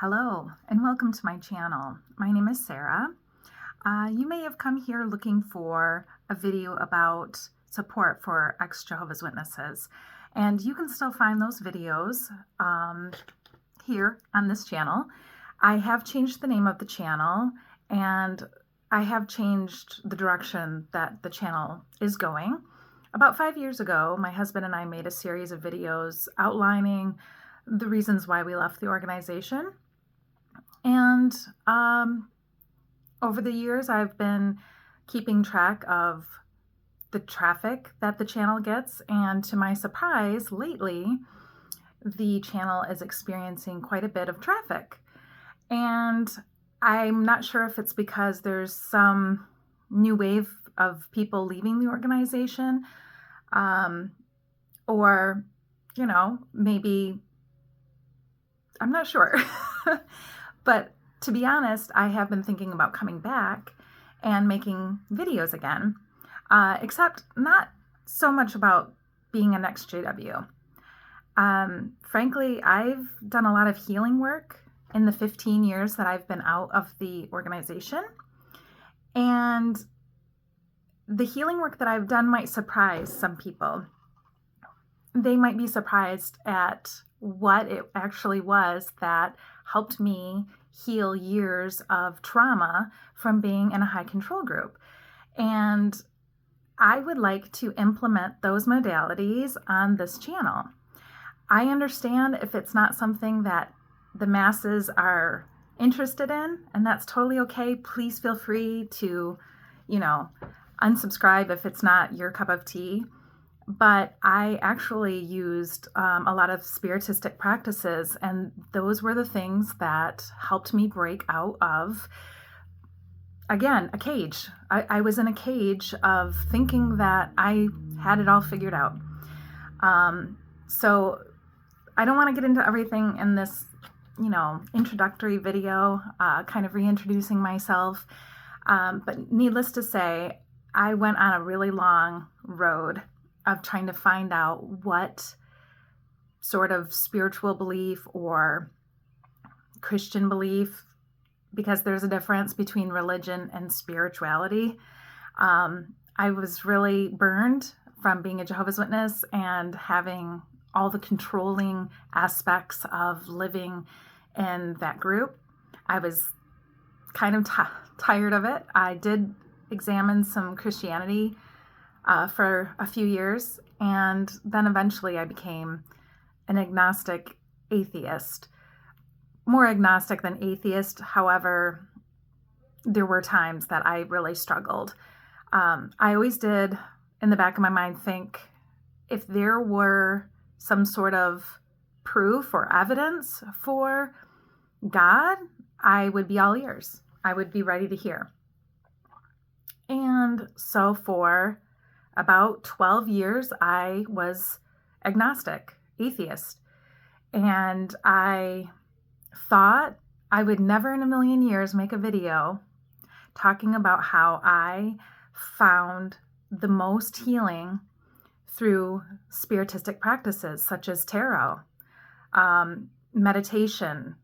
Hello and welcome to my channel. My name is Sarah. You may have come here looking for a video about support for ex-Jehovah's Witnesses, and you can still find those videos here on this channel. I have changed the name of the channel, and I have changed the direction that the channel is going. About 5 years ago, my husband and I made a series of videos outlining the reasons why we left the organization. And over the years, I've been keeping track of the traffic that the channel gets. And to my surprise, lately, the channel is experiencing quite a bit of traffic. And I'm not sure if it's because there's some new wave of people leaving the organization, or, maybe, I'm not sure. But to be honest, I have been thinking about coming back and making videos again, except not so much about being an ex-JW. Frankly, I've done a lot of healing work in the 15 years that I've been out of the organization. And the healing work that I've done might surprise some people. They might be surprised at what it actually was that helped me heal years of trauma from being in a high control group. And I would like to implement those modalities on this channel. I understand if it's not something that the masses are interested in, and that's totally okay. Please feel free to, unsubscribe if it's not your cup of tea. But I actually used a lot of spiritistic practices, and those were the things that helped me break out of, again, a cage. I was in a cage of thinking that I had it all figured out. So I don't want to get into everything in this, introductory video, kind of reintroducing myself. But needless to say, I went on a really long road of trying to find out what sort of spiritual belief or Christian belief, because there's a difference between religion and spirituality. I was really burned from being a Jehovah's Witness and having all the controlling aspects of living in that group. I was kind of tired of it. I did examine some Christianity for a few years, and then eventually I became an agnostic atheist. More agnostic than atheist, however, there were times that I really struggled. I always did, in the back of my mind, think if there were some sort of proof or evidence for God, I would be all ears. I would be ready to hear. And so for about 12 years, I was agnostic, atheist. And I thought I would never in a million years make a video talking about how I found the most healing through spiritistic practices such as tarot, meditation,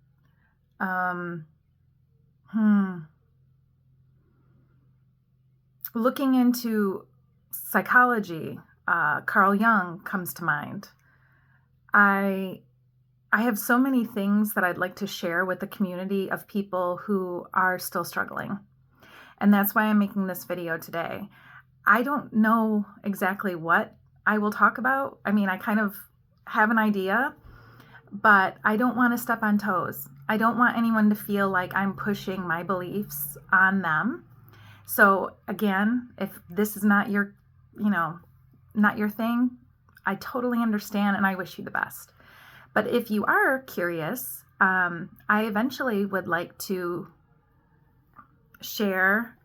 looking into psychology. Carl Jung comes to mind. I have so many things that I'd like to share with the community of people who are still struggling. And that's why I'm making this video today. I don't know exactly what I will talk about. I mean, I kind of have an idea, but I don't want to step on toes. I don't want anyone to feel like I'm pushing my beliefs on them. So again, if this is not your, not your thing, I totally understand and I wish you the best. But if you are curious, I eventually would like to share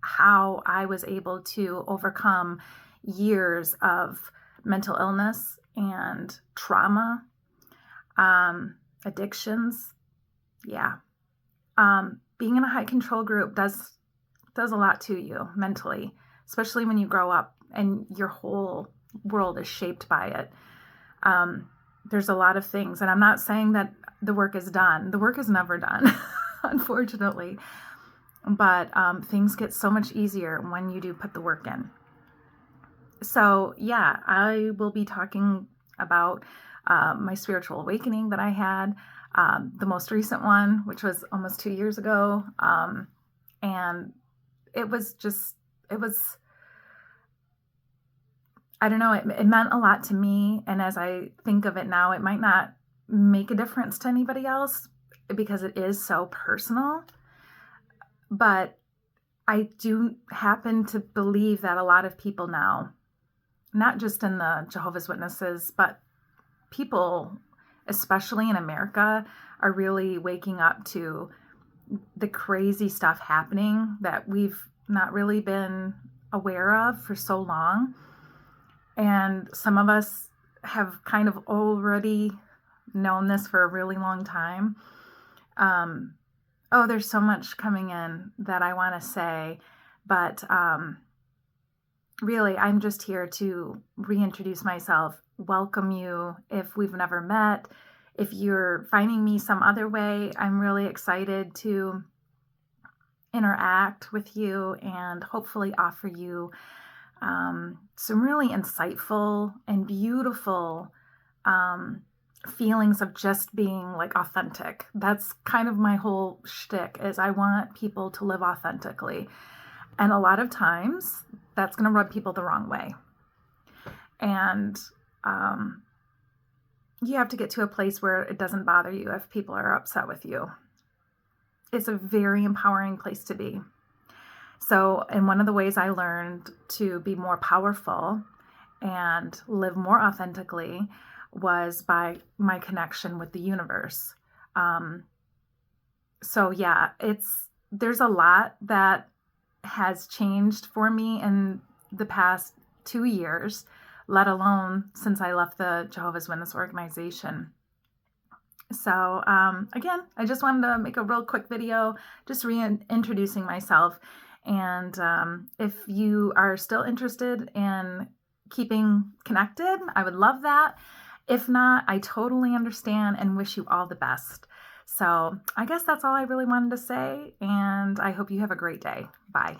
how I was able to overcome years of mental illness and trauma, addictions. Yeah. Being in a high control group does a lot to you mentally, especially when you grow up and your whole world is shaped by it. There's a lot of things, and I'm not saying that the work is done. The work is never done, unfortunately. But things get so much easier when you do put the work in. So yeah, I will be talking about my spiritual awakening that I had, the most recent one, which was almost 2 years ago. And it was, I don't know, it meant a lot to me. And as I think of it now, it might not make a difference to anybody else because it is so personal. But I do happen to believe that a lot of people now, not just in the Jehovah's Witnesses, but people, especially in America, are really waking up to the crazy stuff happening that we've not really been aware of for so long. And some of us have kind of already known this for a really long time. There's so much coming in that I want to say, but really, I'm just here to reintroduce myself, welcome you if we've never met. If you're finding me some other way, I'm really excited to interact with you and hopefully offer you some really insightful and beautiful feelings of just being like authentic. That's kind of my whole shtick, is I want people to live authentically. And a lot of times that's going to rub people the wrong way. And you have to get to a place where it doesn't bother you if people are upset with you. It's a very empowering place to be. So, and one of the ways I learned to be more powerful and live more authentically was by my connection with the universe. So yeah, there's a lot that has changed for me in the past 2 years, let alone since I left the Jehovah's Witness organization. So again, I just wanted to make a real quick video, just reintroducing myself. And if you are still interested in keeping connected, I would love that. If not, I totally understand and wish you all the best. So I guess that's all I really wanted to say, and I hope you have a great day. Bye.